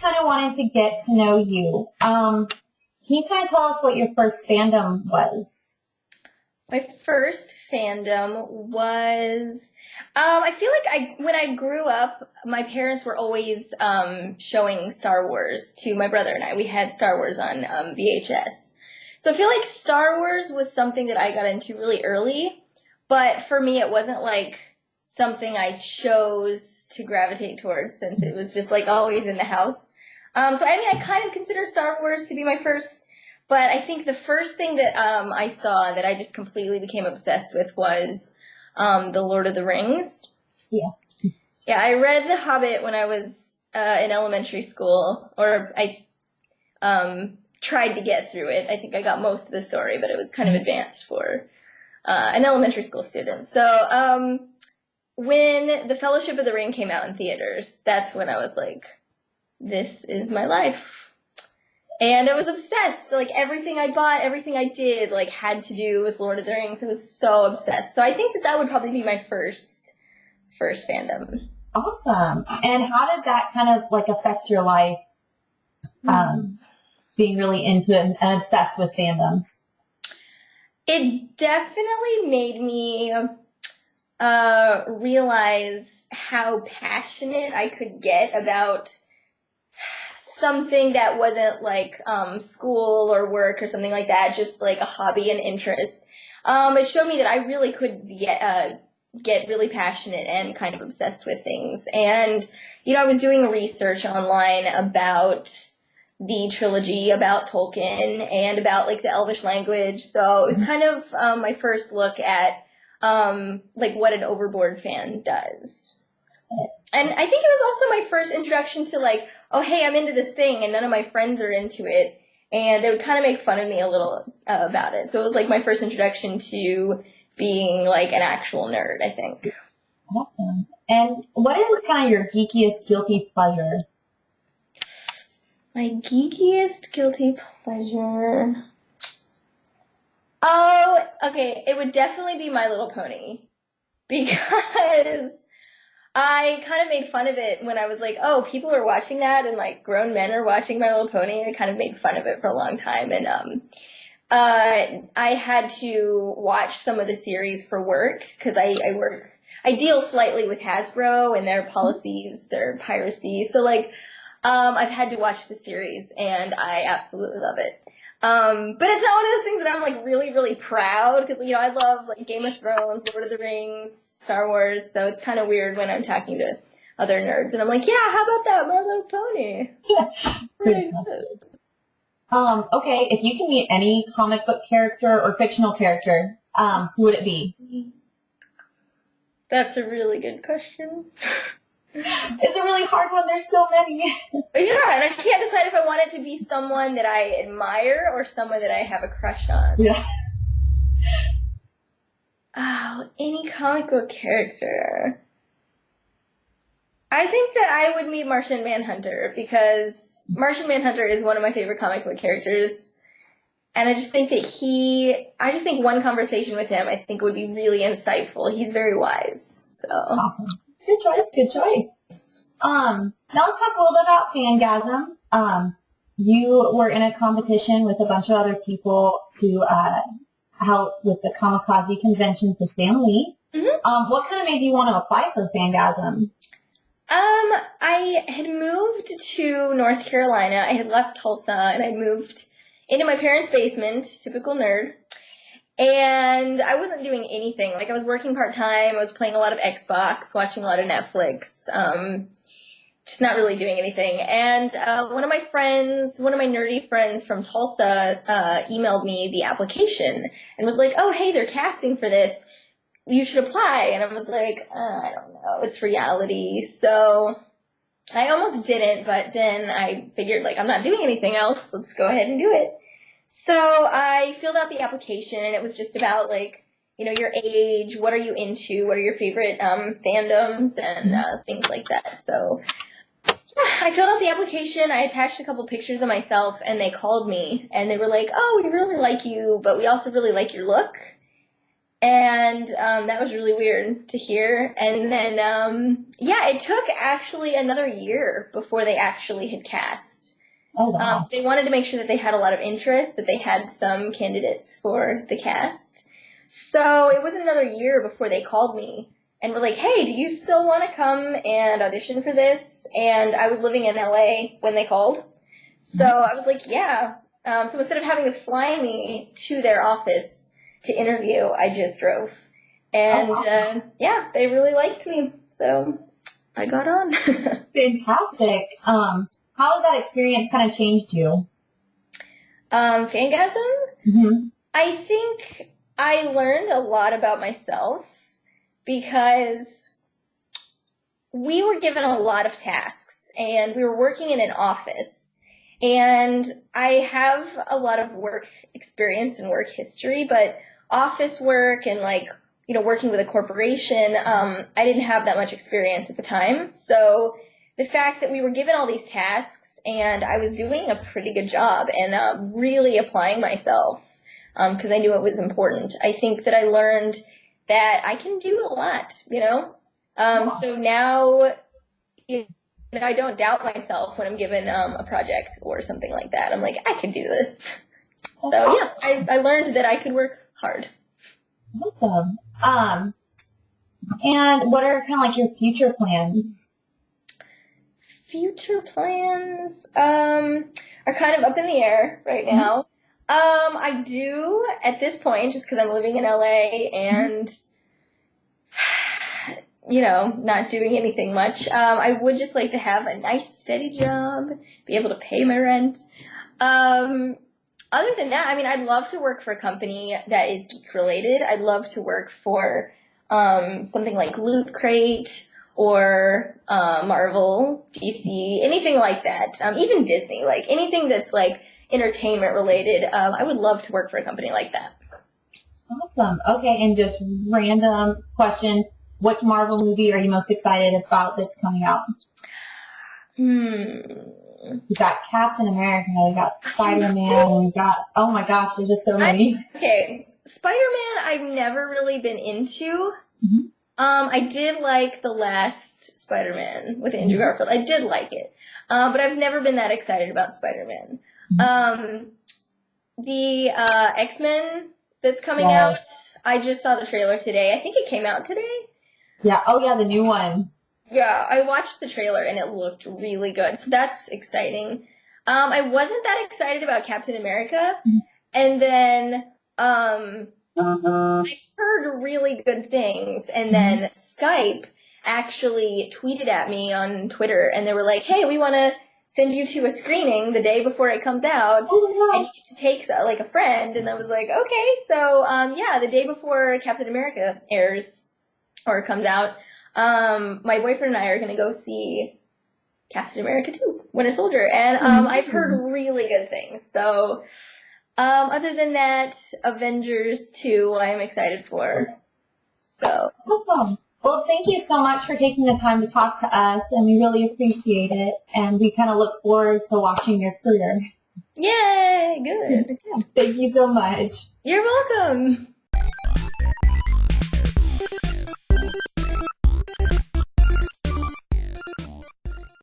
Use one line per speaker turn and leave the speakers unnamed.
kind of wanted to get to know you. Can you kind of tell us what your first fandom was?
My first fandom was, I feel like when I grew up, my parents were always showing Star Wars to my brother and I. We had Star Wars on VHS. So I feel like Star Wars was something that I got into really early, but for me it wasn't like something I chose to gravitate towards since it was just like always in the house. So I mean, I kind of consider Star Wars to be my first, but I think the first thing that I saw that I just completely became obsessed with was The Lord of the Rings.
Yeah.
Yeah, I read The Hobbit when I was in elementary school, or I tried to get through it. I think I got most of the story, but it was kind of advanced for an elementary school student. So when The Fellowship of the Ring came out in theaters, that's when I was like, this is my life. And I was obsessed. So, like, everything I bought, everything I did, like, had to do with Lord of the Rings. I was so obsessed. So I think that would probably be my first fandom.
Awesome. And how did that kind of, like, affect your life, being really into it and obsessed with fandoms?
It definitely made me realize how passionate I could get about something that wasn't like school or work or something like that, just like a hobby and interest. It showed me that I really could get really passionate and kind of obsessed with things. And, you know, I was doing research online about the trilogy, about Tolkien, and about like the Elvish language. So it was kind of my first look at like what an overboard fan does. And I think it was also my first introduction to like, oh, hey, I'm into this thing and none of my friends are into it. And they would kind of make fun of me a little about it. So it was like my first introduction to being like an actual nerd, I think.
Awesome. And what is kind of your geekiest guilty pleasure?
My geekiest guilty pleasure. Oh, okay. It would definitely be My Little Pony. Because I kind of made fun of it when I was like, oh, people are watching that and like grown men are watching My Little Pony. I kind of made fun of it for a long time. And I had to watch some of the series for work because I deal slightly with Hasbro and their policies, their piracy. So like I've had to watch the series and I absolutely love it. But it's not one of those things that I'm like really, really proud because, you know, I love like Game of Thrones, Lord of the Rings, Star Wars. So it's kind of weird when I'm talking to other nerds and I'm like, yeah, how about that My Little Pony? Really good.
Okay, if you can meet any comic book character or fictional character, who would it be?
That's a really good question.
It's a really hard one. There's so many.
Yeah, and I can't decide if I want it to be someone that I admire or someone that I have a crush on.
Yeah.
Oh, any comic book character. I think that I would meet Martian Manhunter because Martian Manhunter is one of my favorite comic book characters. And I just think that one conversation with him I think would be really insightful. He's very wise. So
Awesome. Good choice. Good choice. Now let's talk a little bit about Fangasm. You were in a competition with a bunch of other people to help with the Kamikaze convention for Stan Lee. Mm-hmm. What kind of made you want to apply for Fangasm?
I had moved to North Carolina. I had left Tulsa and I moved into my parents' basement, typical nerd. And I wasn't doing anything. Like, I was working part-time, I was playing a lot of Xbox, watching a lot of Netflix, just not really doing anything. And one of my nerdy friends from Tulsa emailed me the application and was like, oh, hey, they're casting for this. You should apply. And I was like, I don't know, it's reality. So I almost didn't, but then I figured, like, I'm not doing anything else. Let's go ahead and do it. So I filled out the application, and it was just about, like, you know, your age, what are you into, what are your favorite fandoms, and things like that. So yeah, I filled out the application, I attached a couple pictures of myself, and they called me, and they were like, oh, we really like you, but we also really like your look. And that was really weird to hear. And then, yeah, it took actually another year before they actually had cast.
Oh, wow.
They wanted to make sure that they had a lot of interest, that they had some candidates for the cast. So it was another year before they called me and were like, hey, do you still want to come and audition for this? And I was living in LA when they called. So I was like, yeah. So instead of having to fly me to their office to interview, I just drove. And yeah, they really liked me. So I got on.
Fantastic. How has that experience kind of changed you?
Fangasm?
Mm-hmm.
I think I learned a lot about myself because we were given a lot of tasks and we were working in an office. And I have a lot of work experience and work history, but office work and working with a corporation, I didn't have that much experience at the time. So the fact that we were given all these tasks and I was doing a pretty good job and really applying myself because I knew it was important. I think that I learned that I can do a lot, So now, I don't doubt myself when I'm given a project or something like that. I'm like, I can do this. So yeah, I learned that I could work hard.
Awesome. And what are kind of your future plans?
Future plans are kind of up in the air right now. I do at this point, just because I'm living in LA and not doing anything much. I would just like to have a nice steady job, be able to pay my rent. Other than that, I'd love to work for a company that is geek related. I'd love to work for something like Loot Crate or Marvel, DC, anything like that. Even Disney, anything that's entertainment related. I would love to work for a company like that.
Awesome. Okay, and just random question. Which Marvel movie are you most excited about that's coming out? We got Captain America, we got Spider-Man, we got, oh my gosh, there's just so many.
Okay, Spider-Man I've never really been into. I did like the last Spider-Man with Andrew Garfield. I did like it. But I've never been that excited about Spider-Man. The X-Men that's coming out, I just saw the trailer today. I think it came out today.
Yeah, oh yeah, the new one.
Yeah, I watched the trailer and it looked really good. So that's exciting. I wasn't that excited about Captain America. And then I heard really good things. And then Skype actually tweeted at me on Twitter and they were like, hey, we want to send you to a screening the day before it comes out. And you get to take a friend. And I was like, okay. So yeah, the day before Captain America airs or comes out, my boyfriend and I are going to go see Captain America 2, Winter Soldier. And I've heard really good things. So other than that, Avengers 2 I am excited for. So.
Awesome. Well, thank you so much for taking the time to talk to us, and we really appreciate it. And we kind of look forward to watching your career.
Yay! Good.
Thank you so much.
You're welcome.